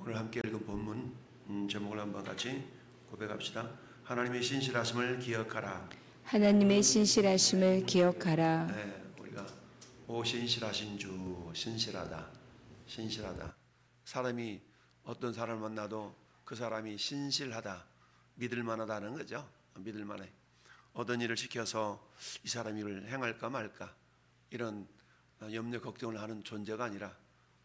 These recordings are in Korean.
오늘 함께 읽은 본문 제목을 한번 같이 고백합시다. 하나님의 신실하심을 기억하라. 하나님의 신실하심을 기억하라. 네, 우리가 오 신실하신 주, 신실하다, 신실하다. 사람이 어떤 사람을 만나도 그 사람이 신실하다, 믿을만하다는 거죠. 믿을만해. 어떤 일을 시켜서 이 사람이 이를 행할까 말까 이런 염려 걱정을 하는 존재가 아니라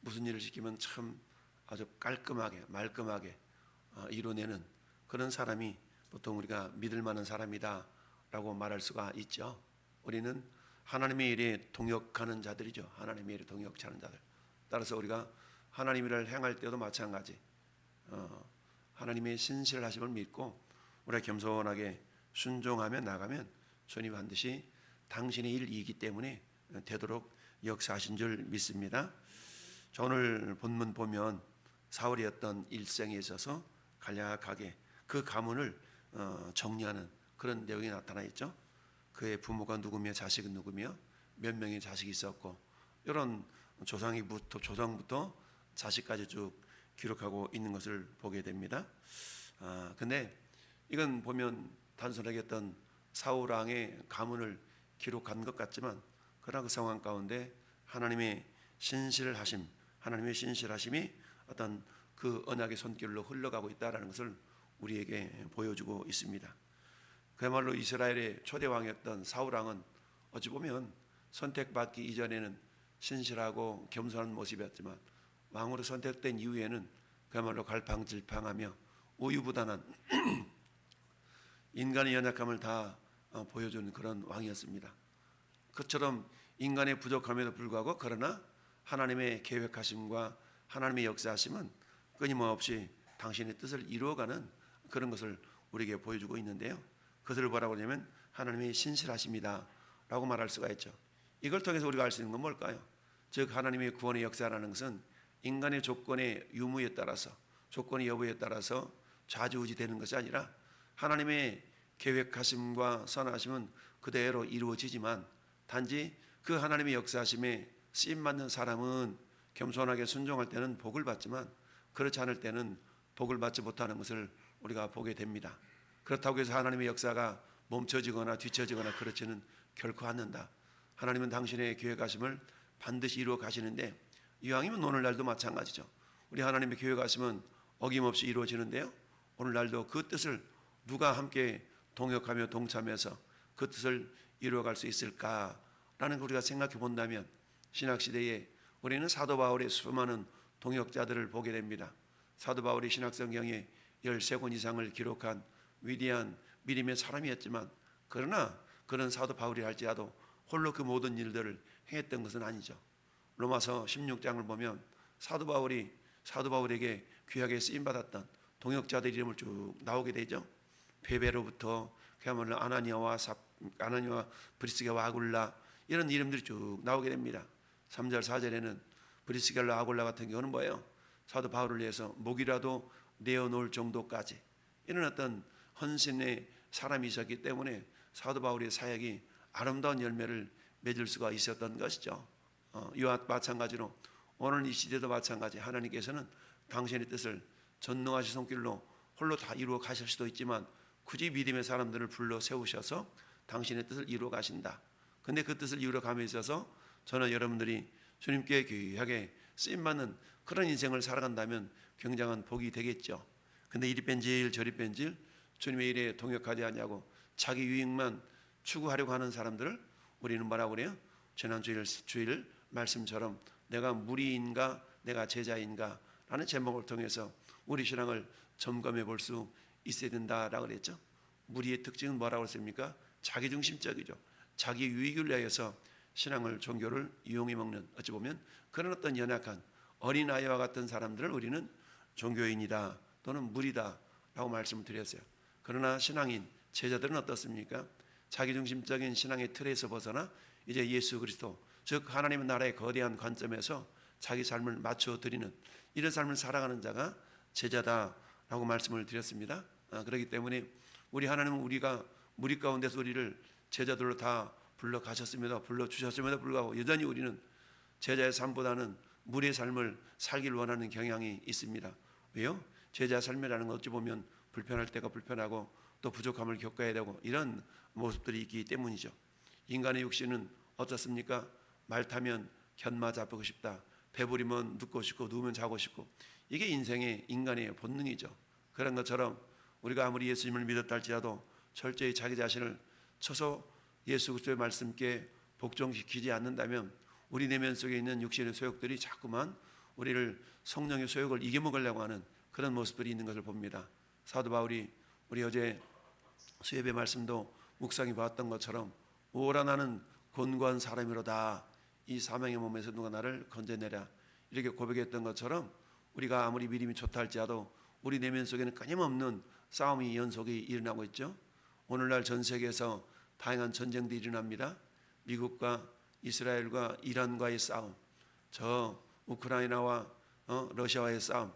무슨 일을 시키면 참 아주 깔끔하게 말끔하게 이뤄내는 그런 사람이 보통 우리가 믿을 만한 사람이다 라고 말할 수가 있죠. 우리는 하나님의 일에 동역하는 자들이죠. 하나님의 일에 동역하는 자들. 따라서 우리가 하나님의 일을 행할 때도 마찬가지 하나님의 신실하심을 믿고 우리가 겸손하게 순종하며 나가면 주님 반드시 당신의 일이기 때문에 되도록 역사하신 줄 믿습니다. 자, 오늘 본문 보면 사울의 어떤 일생에 있어서 간략하게 그 가문을 정리하는 그런 내용이 나타나 있죠. 그의 부모가 누구며 자식은 누구며 몇 명의 자식이 있었고 이런 조상부터 자식까지 쭉 기록하고 있는 것을 보게 됩니다. 근데 이건 보면 단순하게 어떤 사울 왕의 가문을 기록한 것 같지만 그러나 그 상황 가운데 하나님의 신실하심이 어떤 그 언약의 손길로 흘러가고 있다는 것을 우리에게 보여주고 있습니다. 그야말로 이스라엘의 초대 왕이었던 사울 왕은 어찌 보면 선택받기 이전에는 신실하고 겸손한 모습이었지만 왕으로 선택된 이후에는 그야말로 갈팡질팡하며 우유부단한 인간의 연약함을 다 보여주는 그런 왕이었습니다. 그처럼 인간의 부족함에도 불구하고 그러나 하나님의 계획하심과 하나님의 역사하심은 끊임없이 당신의 뜻을 이루어가는 그런 것을 우리에게 보여주고 있는데요. 그것을 뭐라고 하냐면 하나님의 신실하십니다 라고 말할 수가 있죠. 이걸 통해서 우리가 알 수 있는 건 뭘까요? 즉 하나님의 구원의 역사라는 것은 인간의 조건의 유무에 따라서 조건의 여부에 따라서 좌지우지되는 것이 아니라 하나님의 계획하심과 선하심은 그대로 이루어지지만 단지 그 하나님의 역사하심에 쓰임받는 사람은 겸손하게 순종할 때는 복을 받지만 그렇지 않을 때는 복을 받지 못하는 것을 우리가 보게 됩니다. 그렇다고 해서 하나님의 역사가 멈춰지거나 뒤처지거나 그렇지는 결코 않는다. 하나님은 당신의 계획하심을 반드시 이루어 가시는데 이왕이면 오늘날도 마찬가지죠. 우리 하나님의 계획하심은 어김없이 이루어지는데요. 오늘날도 그 뜻을 누가 함께 동역하며 동참해서 그 뜻을 이루어갈 수 있을까라는 걸 우리가 생각해 본다면 신학시대에 우리는 사도 바울의 수많은 동역자들을 보게 됩니다. 사도 바울이 신학성경에 13권 이상을 기록한 위대한 믿음의 사람이었지만 그러나 그런 사도 바울이 할지라도 홀로 그 모든 일들을 행했던 것은 아니죠. 로마서 16장을 보면 사도 바울에게 귀하게 쓰임받았던 동역자들 이름을 쭉 나오게 되죠. 베베로부터 그야말로 아나니아와 브리스게와 아굴라 이런 이름들이 쭉 나오게 됩니다. 3절 4절에는 브리스게와 아굴라 같은 경우는 뭐예요? 사도 바울을 위해서 목이라도 내어놓을 정도까지 이런 어떤 헌신의 사람이 있었기 때문에 사도 바울의 사역이 아름다운 열매를 맺을 수가 있었던 것이죠. 이와 마찬가지로 오늘 이 시대도 마찬가지 하나님께서는 당신의 뜻을 전능하신 손길로 홀로 다 이루어 가실 수도 있지만 굳이 믿음의 사람들을 불러 세우셔서 당신의 뜻을 이루어 가신다. 근데 그 뜻을 이루어 감에 있어서 저는 여러분들이 주님께 귀하게 쓰임받는 그런 인생을 살아간다면 굉장한 복이 되겠죠. 근데 이리 뺀질 저리 뺀질 주님의 일에 동역하지 않냐고 자기 유익만 추구하려고 하는 사람들을 우리는 뭐라고 그래요? 지난 주일 말씀처럼 내가 무리인가 내가 제자인가 라는 제목을 통해서 우리 신앙을 점검해 볼 수 있어야 된다라고 그랬죠. 무리의 특징은 뭐라고 했습니까? 자기중심적이죠. 자기 유익을 위해서 신앙을 종교를 이용해 먹는 어찌 보면 그런 어떤 연약한 어린아이와 같은 사람들을 우리는 종교인이다 또는 무리다 라고 말씀을 드렸어요. 그러나 신앙인 제자들은 어떻습니까? 자기중심적인 신앙의 틀에서 벗어나 이제 예수 그리스도 즉 하나님의 나라의 거대한 관점에서 자기 삶을 맞춰드리는 이런 삶을 살아가는 자가 제자다라고 말씀을 드렸습니다. 그렇기 때문에 우리 하나님은 우리가 무리 가운데서 우리를 제자들로 다 불러주셨음에도 불구하고 여전히 우리는 제자의 삶보다는 무리의 삶을 살길 원하는 경향이 있습니다. 왜요? 제자 삶이라는 건 어찌 보면 불편할 때가 불편하고 또 부족함을 겪어야 되고 이런 모습들이 있기 때문이죠. 인간의 육신은 어떻습니까? 말 타면 견마 잡고 싶다. 배부리면 눕고 싶고 누우면 자고 싶고 이게 인간의 본능이죠. 그런 것처럼 우리가 아무리 예수님을 믿었다 할지라도 철저히 자기 자신을 쳐서 예수 그리스도의 말씀께 복종시키지 않는다면 우리 내면 속에 있는 육신의 소욕들이 자꾸만 우리를 성령의 소욕을 이겨먹으려고 하는 그런 모습들이 있는 것을 봅니다. 사도 바울이 우리 어제 수협의 말씀도 묵상해 보았던 것처럼 오라 나는 곤고한 사람이로다. 이 사망의 몸에서 누가 나를 건져내랴. 이렇게 고백했던 것처럼 우리가 아무리 믿음이 좋다 할지라도 우리 내면 속에는 끊임없는 싸움이 연속이 일어나고 있죠. 오늘날 전 세계에서 다양한 전쟁들이 일어납니다. 미국과 이스라엘과 이란과의 싸움, 저 우크라이나와 러시아와의 싸움,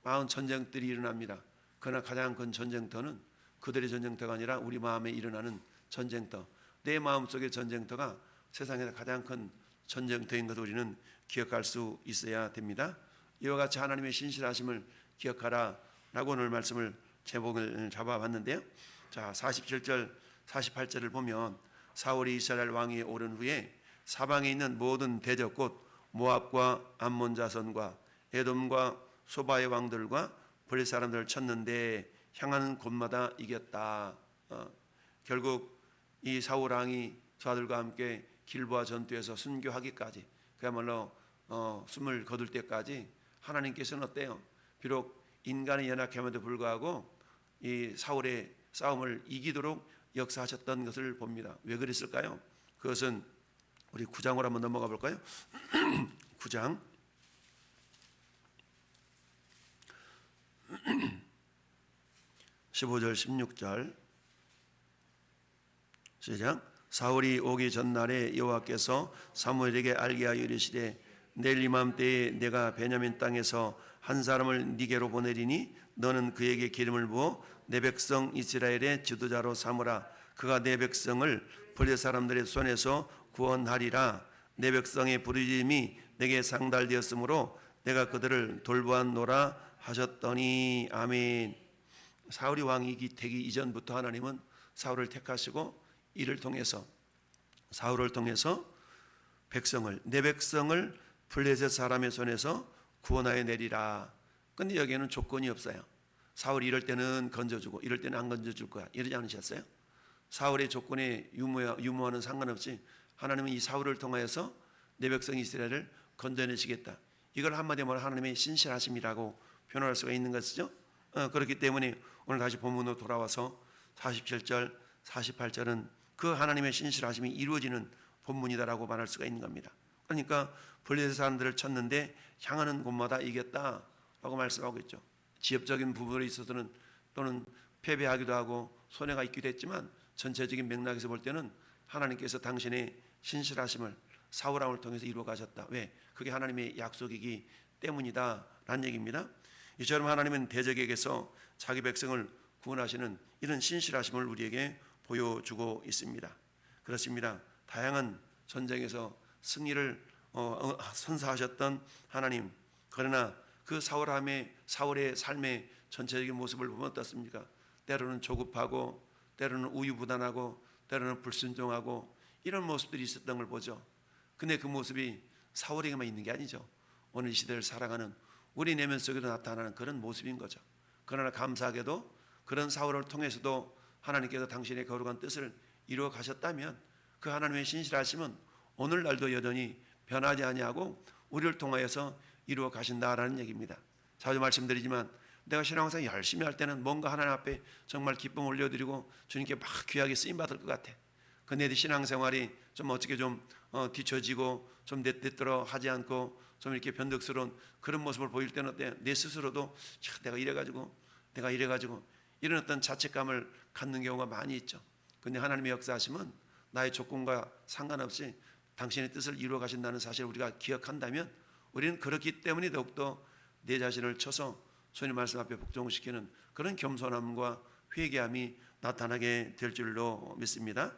많은 전쟁들이 일어납니다. 그러나 가장 큰 전쟁터는 그들의 전쟁터가 아니라 우리 마음에 일어나는 전쟁터, 내 마음속의 전쟁터가 세상에서 가장 큰 전쟁터인 것을 우리는 기억할 수 있어야 됩니다. 이와 같이 하나님의 신실하심을 기억하라 라고 오늘 말씀을 제목을 잡아봤는데요. 자, 47절 48절을 보면 사울이 이스라엘 왕위에 오른 후에 사방에 있는 모든 대적 곧 모압과 암몬 자손과 에돔과 소바의 왕들과 블레 사람들을 쳤는데 향하는 곳마다 이겼다. 결국 이 사울 왕이 저들과 함께 길보아 전투에서 순교하기까지 그야말로 숨을 거둘 때까지 하나님께서는 어때요? 비록 인간의 연약함에도 불구하고 이 사울의 싸움을 이기도록 역사하셨던 것을 봅니다. 왜 그랬을까요? 그것은 우리 9장으로 한번 넘어가 볼까요? 9장 15절 16절 시작. 사울이 오기 전날에 여호와께서 사무엘에게 알게 하여 이르시되 내일 이맘때에 내가 베냐민 땅에서 한 사람을 네게로 보내리니 너는 그에게 기름을 부어 내 백성 이스라엘의 지도자로 삼으라. 그가 내 백성을 블레 사람들의 손에서 구원하리라. 내 백성의 부르짖음이 내게 상달되었으므로 내가 그들을 돌보았노라 하셨더니 아멘. 사울이 왕이 되기 이전부터 하나님은 사울을 택하시고 이를 통해서 사울을 통해서 내 백성을 블레셋 사람의 손에서 구원하여 내리라. 근데 여기에는 조건이 없어요. 사울이 이럴 때는 건져주고 이럴 때는 안 건져줄 거야 이러지 않으셨어요? 사울의 조건에 유무와는 상관없이 하나님은 이 사울을 통하여서 내 백성 이스라엘을 건져내시겠다. 이걸 한마디로 말하면 하나님의 신실하심이라고 표현할 수가 있는 것이죠. 그렇기 때문에 오늘 다시 본문으로 돌아와서 47절 48절은 그 하나님의 신실하심이 이루어지는 본문이다라고 말할 수가 있는 겁니다. 그러니까 블레셋 사람들을 쳤는데 향하는 곳마다 이겼다라고 말씀하고 있죠. 지엽적인 부분에 있어서는 또는 패배하기도 하고 손해가 있기도 했지만 전체적인 맥락에서 볼 때는 하나님께서 당신의 신실하심을 사울 왕을 통해서 이루어 가셨다. 왜? 그게 하나님의 약속이기 때문이다 라는 얘기입니다. 이처럼 하나님은 대적에게서 자기 백성을 구원하시는 이런 신실하심을 우리에게 보여주고 있습니다. 그렇습니다. 다양한 전쟁에서 승리를 선사하셨던 하나님, 그러나 그 사울의 삶의 전체적인 모습을 보면 어떻습니까? 때로는 조급하고 때로는 우유부단하고 때로는 불순종하고 이런 모습들이 있었던 걸 보죠. 근데 그 모습이 사울에게만 있는 게 아니죠. 오늘 이 시대를 살아가는 우리 내면 속에도 나타나는 그런 모습인 거죠. 그러나 감사하게도 그런 사울을 통해서도 하나님께서 당신의 거룩한 뜻을 이루어 가셨다면 그 하나님의 신실하심은 오늘날도 여전히 변하지 아니하고 우리를 통하여서 이루어 가신다라는 얘기입니다. 자주 말씀드리지만 내가 신앙생활 열심히 할 때는 뭔가 하나님 앞에 정말 기쁨 올려드리고 주님께 막 귀하게 쓰임받을 것 같아. 근데 내 신앙생활이 좀 어떻게 좀 뒤처지고 좀 내 뜻대로 하지 않고 좀 이렇게 변덕스러운 그런 모습을 보일 때는 어때? 내 스스로도 내가 이래가지고 이런 어떤 자책감을 갖는 경우가 많이 있죠. 근데 하나님의 역사하심은 나의 조건과 상관없이 당신의 뜻을 이루어 가신다는 사실을 우리가 기억한다면 우리는 그렇기 때문에 더욱더 내 자신을 쳐서 주님 말씀 앞에 복종시키는 그런 겸손함과 회개함이 나타나게 될 줄로 믿습니다.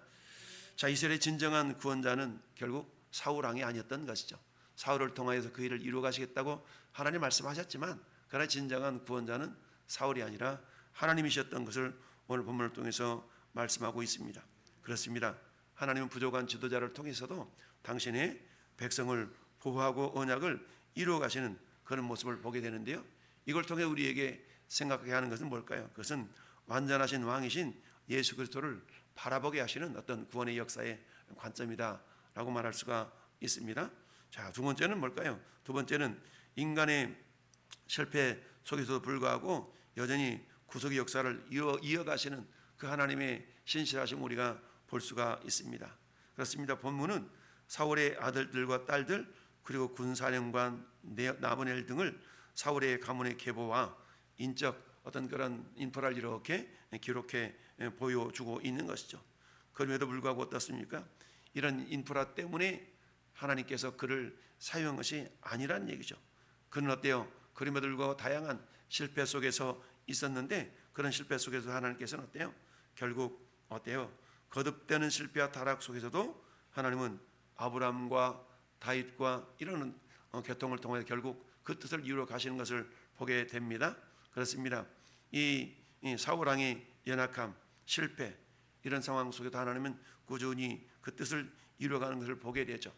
자, 이스라엘의 진정한 구원자는 결국 사울 왕이 아니었던 것이죠. 사울을 통하여서 그 일을 이루어 가시겠다고 하나님 말씀하셨지만 그러나 진정한 구원자는 사울이 아니라 하나님이셨던 것을 오늘 본문을 통해서 말씀하고 있습니다. 그렇습니다. 하나님은 부족한 지도자를 통해서도 당신의 백성을 보호하고 언약을 이루어 가시는 그런 모습을 보게 되는데요. 이걸 통해 우리에게 생각하게 하는 것은 뭘까요? 그것은 완전하신 왕이신 예수 그리스도를 바라보게 하시는 어떤 구원의 역사의 관점이다라고 말할 수가 있습니다. 자, 두 번째는 뭘까요? 두 번째는 인간의 실패 속에서도 불구하고 여전히 구속의 역사를 이어가시는 그 하나님의 신실하심 우리가 볼 수가 있습니다. 그렇습니다. 본문은 사울의 아들들과 딸들 그리고 군사령관 나브넬 등을 사울의 가문의 계보와 인적 어떤 그런 인프라를 이렇게 기록해 보여주고 있는 것이죠. 그럼에도 불구하고 어떻습니까? 이런 인프라 때문에 하나님께서 그를 사용한 것이 아니란 얘기죠. 그는 어때요? 그럼에도 불구하고 다양한 실패 속에서 있었는데 그런 실패 속에서 하나님께서는 어때요? 결국 어때요? 거듭되는 실패와 타락 속에서도 하나님은 아브라함과 다윗과 이런 교통을 통해 결국 그 뜻을 이루어 가시는 것을 보게 됩니다. 그렇습니다. 이 사울 왕의 연약함, 실패 이런 상황 속에도 하나님은 꾸준히 그 뜻을 이루어가는 것을 보게 되죠.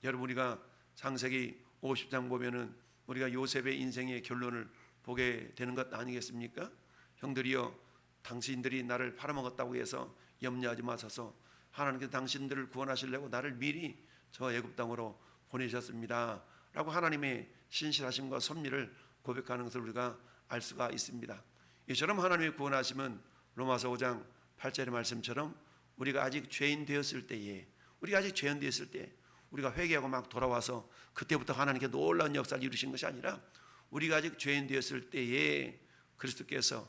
여러분 우리가 창세기 50장 보면은 우리가 요셉의 인생의 결론을 보게 되는 것 아니겠습니까? 형들이여 당신들이 나를 팔아먹었다고 해서 염려하지 마소서. 하나님께서 당신들을 구원하시려고 나를 미리 저 애굽 땅으로 보내셨습니다 라고 하나님의 신실하심과 섭리를 고백하는 것을 우리가 알 수가 있습니다. 이처럼 하나님의 구원하심은 로마서 5장 8절의 말씀처럼 우리가 아직 죄인 되었을 때에 우리가 회개하고 막 돌아와서 그때부터 하나님께 놀라운 역사를 이루신 것이 아니라 우리가 아직 죄인 되었을 때에 그리스도께서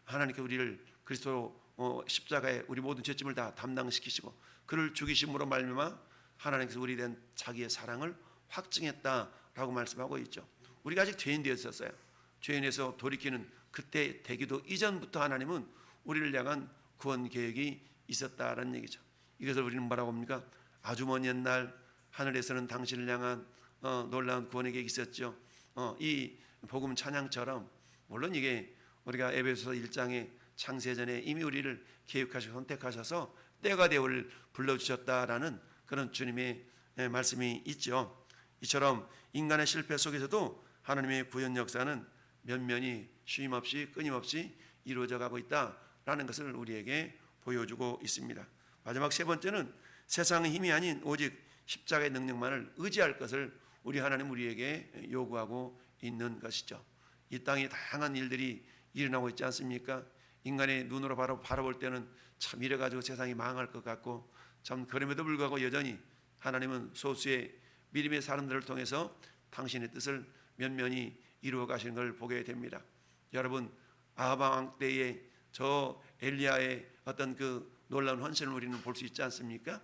하나님께 우리를 그리스도 십자가에 우리 모든 죄짐을 다 담당시키시고 그를 죽이심으로 말미암아 하나님께서 우리에 대한 자기의 사랑을 확증했다라고 말씀하고 있죠. 우리가 아직 죄인 되었었어요. 죄인에서 돌이키는 그때 되기도 이전부터 하나님은 우리를 향한 구원 계획이 있었다라는 얘기죠. 이것을 우리는 뭐라고 합니까? 아주 먼 옛날 하늘에서는 당신을 향한 놀라운 구원의 계획이 있었죠. 이 복음 찬양처럼 물론 이게 우리가 에베소서 1장의 창세전에 이미 우리를 계획하시고 선택하셔서 때가 되어를 불러주셨다라는 그런 주님의 말씀이 있죠. 이처럼 인간의 실패 속에서도 하나님의 구원 역사는 면면이 쉼없이 끊임없이 이루어져 가고 있다라는 것을 우리에게 보여주고 있습니다. 마지막 세 번째는 세상의 힘이 아닌 오직 십자가의 능력만을 의지할 것을 우리 하나님 우리에게 요구하고 있는 것이죠. 이 땅에 다양한 일들이 일어나고 있지 않습니까? 인간의 눈으로 바라볼 때는 참 이래가지고 세상이 망할 것 같고 참 그럼에도 불구하고 여전히 하나님은 소수의 믿음의 사람들을 통해서 당신의 뜻을 면면히 이루어 가시는 걸 보게 됩니다. 여러분 아합 왕 때에 저 엘리야의 어떤 그 놀라운 헌신을 우리는 볼 수 있지 않습니까?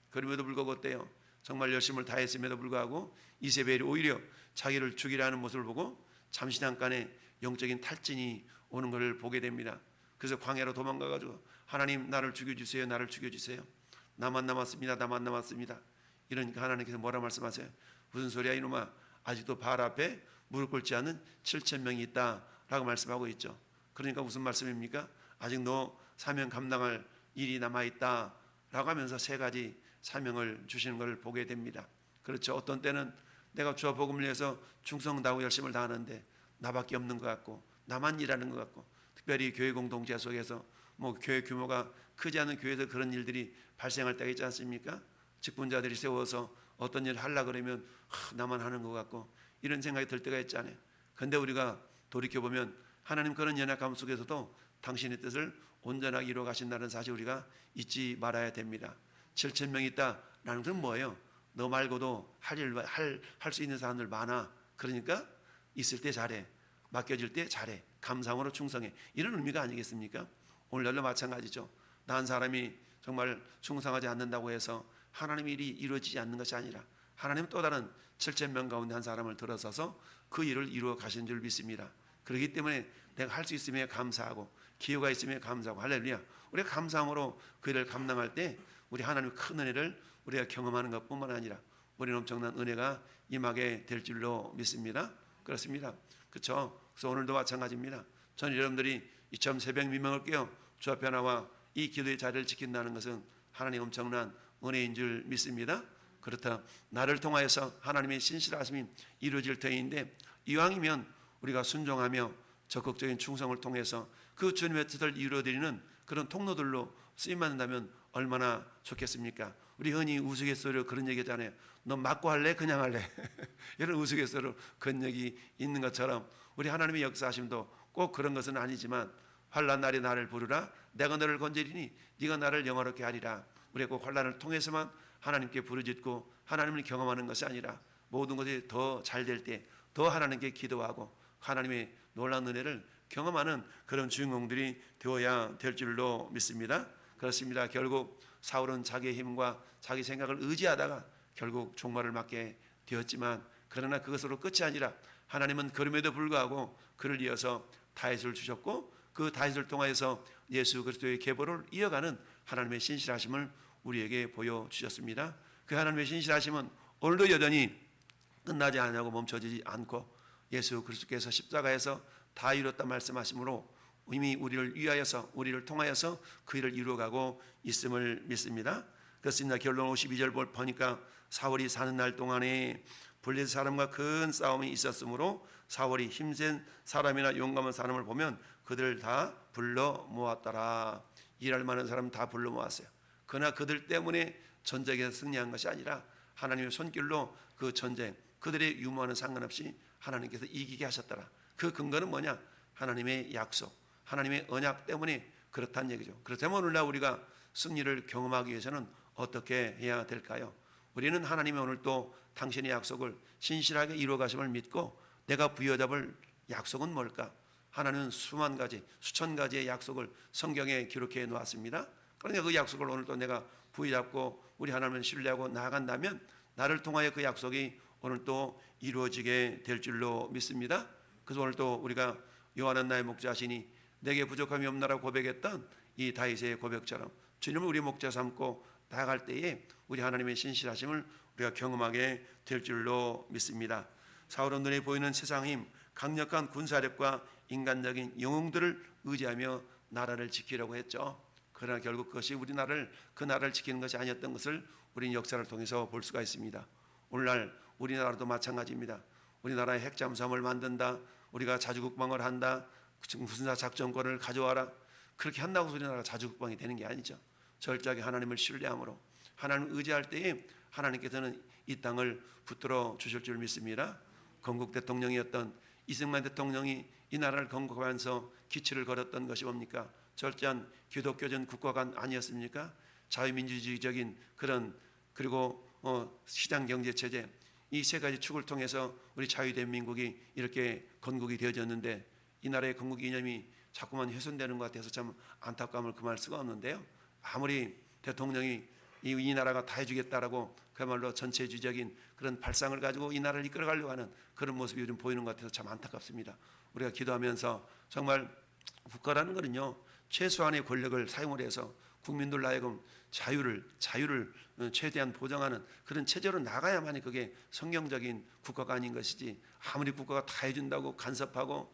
그럼에도 불구하고 어때요? 정말 열심을 다했음에도 불구하고 이세벨이 오히려 자기를 죽이라는 모습을 보고 잠시 잠깐의 영적인 탈진이 오는 것을 보게 됩니다. 그래서 광야로 도망가가지고 하나님 나를 죽여주세요, 나를 죽여주세요. 나만 남았습니다. 이러니까 하나님께서 뭐라 말씀하세요? 무슨 소리야 이놈아, 아직도 바알 앞에 무릎 꿇지 않은 7,000명이 있다라고 말씀하고 있죠. 그러니까 무슨 말씀입니까? 아직 너 사명 감당할 일이 남아있다라고 하면서 세 가지 사명을 주시는 것을 보게 됩니다. 그렇죠. 어떤 때는 내가 주와 복음을 위해서 충성다하고 열심을 다하는데 나밖에 없는 것 같고 나만 일하는 것 같고 특별히 교회 공동체 속에서 교회 규모가 크지 않은 교회에서 그런 일들이 발생할 때가 있지 않습니까? 직분자들이 세워서 어떤 일을 하려고 그러면 나만 하는 것 같고 이런 생각이 들 때가 있잖아요. 그런데 우리가 돌이켜보면 하나님 그런 연약함 속에서도 당신의 뜻을 온전하게 이루어 가신다는 사실 우리가 잊지 말아야 됩니다. 7,000명이 있다라는 것은 뭐예요? 너 말고도 할 수 있는 사람들 많아. 그러니까 있을 때 잘해, 맡겨질 때 잘해, 감사함으로 충성해, 이런 의미가 아니겠습니까? 오늘날도 마찬가지죠. 나 한 사람이 정말 충성하지 않는다고 해서 하나님의 일이 이루어지지 않는 것이 아니라 하나님은 또 다른 7,000명 가운데 한 사람을 들어서서 그 일을 이루어 가시는 줄 믿습니다. 그렇기 때문에 내가 할 수 있음에 감사하고 기회가 있음에 감사하고 할렐루야. 우리가 감사함으로 그 일을 감당할 때 우리 하나님의 큰 은혜를 우리가 경험하는 것뿐만 아니라 우리는 엄청난 은혜가 임하게 될 줄로 믿습니다. 그렇습니다. 그렇죠? 그래서 오늘도 마찬가지입니다. 저는 여러분들이 이처럼 새벽 민망을 깨어 주 앞에 나와 이 기도의 자리를 지킨다는 것은 하나님 엄청난 은혜인 줄 믿습니다. 그렇다 나를 통하여서 하나님의 신실하심이 이루어질 터인데, 이왕이면 우리가 순종하며 적극적인 충성을 통해서 그 주님의 뜻을 이루어드리는 그런 통로들로 쓰임받는다면 얼마나 좋겠습니까? 우리 흔히 우스갯소리로 그런 얘기잖아요. 너 맞고 할래? 그냥 할래? 이런 우스갯소리로 그런 얘기 있는 것처럼 우리 하나님의 역사하심도 꼭 그런 것은 아니지만, 환난 날에 나를 부르라 내가 너를 건지리니 네가 나를 영화롭게 하리라. 우리가 꼭 환난을 통해서만 하나님께 부르짖고 하나님을 경험하는 것이 아니라 모든 것이 더 잘 될 때 더 하나님께 기도하고 하나님의 놀라운 은혜를 경험하는 그런 주인공들이 되어야 될 줄로 믿습니다. 그렇습니다. 결국 사울은 자기의 힘과 자기 생각을 의지하다가 결국 종말을 맞게 되었지만, 그러나 그것으로 끝이 아니라 하나님은 그럼에도 불구하고 그를 이어서 다윗을 주셨고, 그 다윗을 통하여서 예수 그리스도의 계보를 이어가는 하나님의 신실하심을 우리에게 보여주셨습니다. 그 하나님의 신실하심은 오늘도 여전히 끝나지 않냐고 멈춰지지 않고, 예수 그리스도께서 십자가에서 다 이뤘다 말씀하심으로 이미 우리를 위하여서 우리를 통하여서 그 일을 이루어가고 있음을 믿습니다. 그렇습니다. 결론 52절 보니까 사울이 사는 날 동안에 블레셋 사람과 큰 싸움이 있었으므로 사울이 힘센 사람이나 용감한 사람을 보면 그들을 다 불러 모았더라. 일할 만한 사람 다 불러 모았어요. 그러나 그들 때문에 전쟁에서 승리한 것이 아니라 하나님의 손길로 그 전쟁, 그들의 유무와는 상관없이 하나님께서 이기게 하셨더라. 그 근거는 뭐냐? 하나님의 약속, 하나님의 언약 때문에 그렇다는 얘기죠. 그렇다면 오늘날 우리가 승리를 경험하기 위해서는 어떻게 해야 될까요? 우리는 하나님의 오늘 또 당신의 약속을 신실하게 이루어 가심을 믿고, 내가 부여잡을 약속은 뭘까? 하나님은 수만 가지, 수천 가지의 약속을 성경에 기록해 놓았습니다. 그러니까 그 약속을 오늘 또 내가 부여잡고 우리 하나님을 신뢰하고 나아간다면 나를 통하여 그 약속이 오늘 또 이루어지게 될 줄로 믿습니다. 그래서 오늘 또 우리가 여호와는 나의 목자시니 내게 부족함이 없나라고 고백했던 이 다윗의 고백처럼 주님을 우리 목자 삼고 나아갈 때에 우리 하나님의 신실하심을 우리가 경험하게 될 줄로 믿습니다. 사울은 눈에 보이는 세상 힘, 강력한 군사력과 인간적인 영웅들을 의지하며 나라를 지키려고 했죠. 그러나 결국 그것이 그 나라를 지키는 것이 아니었던 것을 우리는 역사를 통해서 볼 수가 있습니다. 오늘날 우리나라도 마찬가지입니다. 우리나라의 핵잠수함을 만든다, 우리가 자주국방을 한다, 무슨 작전권을 가져와라, 그렇게 한다고 해서 우리나라가 자주국방이 되는 게 아니죠. 철저하게 하나님을 신뢰함으로 하나님을 의지할 때에 하나님께서는 이 땅을 붙들어 주실 줄 믿습니다. 건국 대통령이었던 이승만 대통령이 이 나라를 건국하면서 기치를 걸었던 것이 뭡니까? 철저한 기독교전 국가가 아니었습니까? 자유민주주의적인 그런, 그리고 시장 경제 체제, 이 세 가지 축을 통해서 우리 자유대한민국이 이렇게 건국이 되어졌는데, 이 나라의 건국 이념이 자꾸만 훼손되는 것 같아서 참 안타까움을 금할 수가 없는데요. 아무리 대통령이 이 나라가 다 해주겠다라고 그야말로 전체주의적인 그런 발상을 가지고 이 나라를 이끌어가려고 하는 그런 모습이 요즘 보이는 것 같아서 참 안타깝습니다. 우리가 기도하면서 정말 국가라는 것은요, 최소한의 권력을 사용을 해서 국민들 하여금 자유를 최대한 보장하는 그런 체제로 나가야만이 그게 성경적인 국가가 아닌 것이지, 아무리 국가가 다 해준다고 간섭하고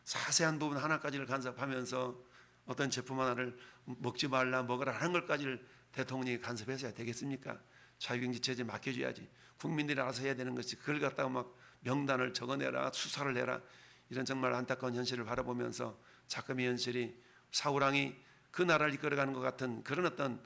자세한 부분 하나까지를 간섭하면서 어떤 제품 하나를 먹지 말라 먹으라 하는 것까지를 대통령이 간섭해서야 되겠습니까? 자유경제 체제 맡겨줘야지. 국민들이 알아서 해야 되는 것이 그걸 갖다가 막 명단을 적어내라, 수사를 해라, 이런 정말 안타까운 현실을 바라보면서 자금의 현실이 사울왕이 그 나라를 이끌어가는 것 같은 그런 어떤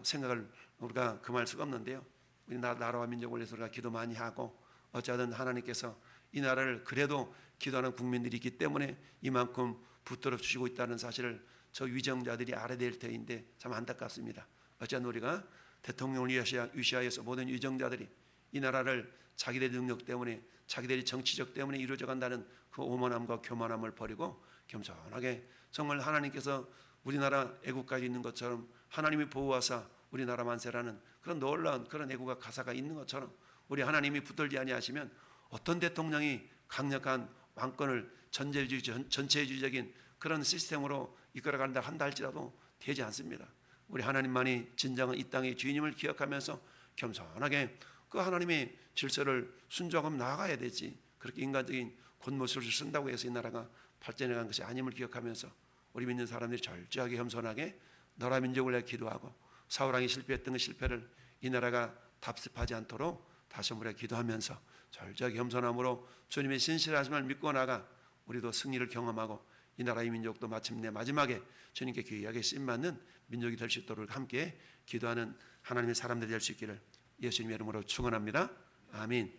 생각을 우리가 금할 수가 없는데요. 우리 나라와 민족을 위해서 우리가 기도 많이 하고, 어쩌든 하나님께서 이 나라를 그래도 기도하는 국민들이 있기 때문에 이만큼 붙들어 주시고 있다는 사실을 저 위정자들이 알아야 될 터인데 참 안타깝습니다. 어쩌든 우리가 대통령을 위시하여서 모든 위정자들이 이 나라를 자기들의 능력 때문에, 자기들의 정치적 때문에 이루어져 간다는 그 오만함과 교만함을 버리고 겸손하게 정말 하나님께서 우리나라 애국가에 있는 것처럼 하나님이 보호하사 우리나라 만세라는 그런 놀라운 그런 애국가 가사가 있는 것처럼 우리 하나님이 붙들지 아니하시면 어떤 대통령이 강력한 왕권을 전체주의적인 그런 시스템으로 이끌어간다 한다 할지라도 되지 않습니다. 우리 하나님만이 진정한 이 땅의 주인임을 기억하면서 겸손하게 그 하나님의 질서를 순종하며 나아가야 되지, 그렇게 인간적인 권모술을 쓴다고 해서 이 나라가 발전해 간 것이 아님을 기억하면서 우리 믿는 사람들이 절저하게 겸손하게 나라 민족을 위해 기도하고 사울왕이 실패했던 그 실패를 이 나라가 답습하지 않도록 다시 한번 기도하면서 절저하게 겸손함으로 주님의 신실하심을 믿고 나가 우리도 승리를 경험하고 이 나라의 민족도 마침내 마지막에 주님께 귀하게 쓰임받는 민족이 될 수 있도록 함께 기도하는 하나님의 사람들이 될 수 있기를 예수님의 이름으로 축원합니다. 아멘.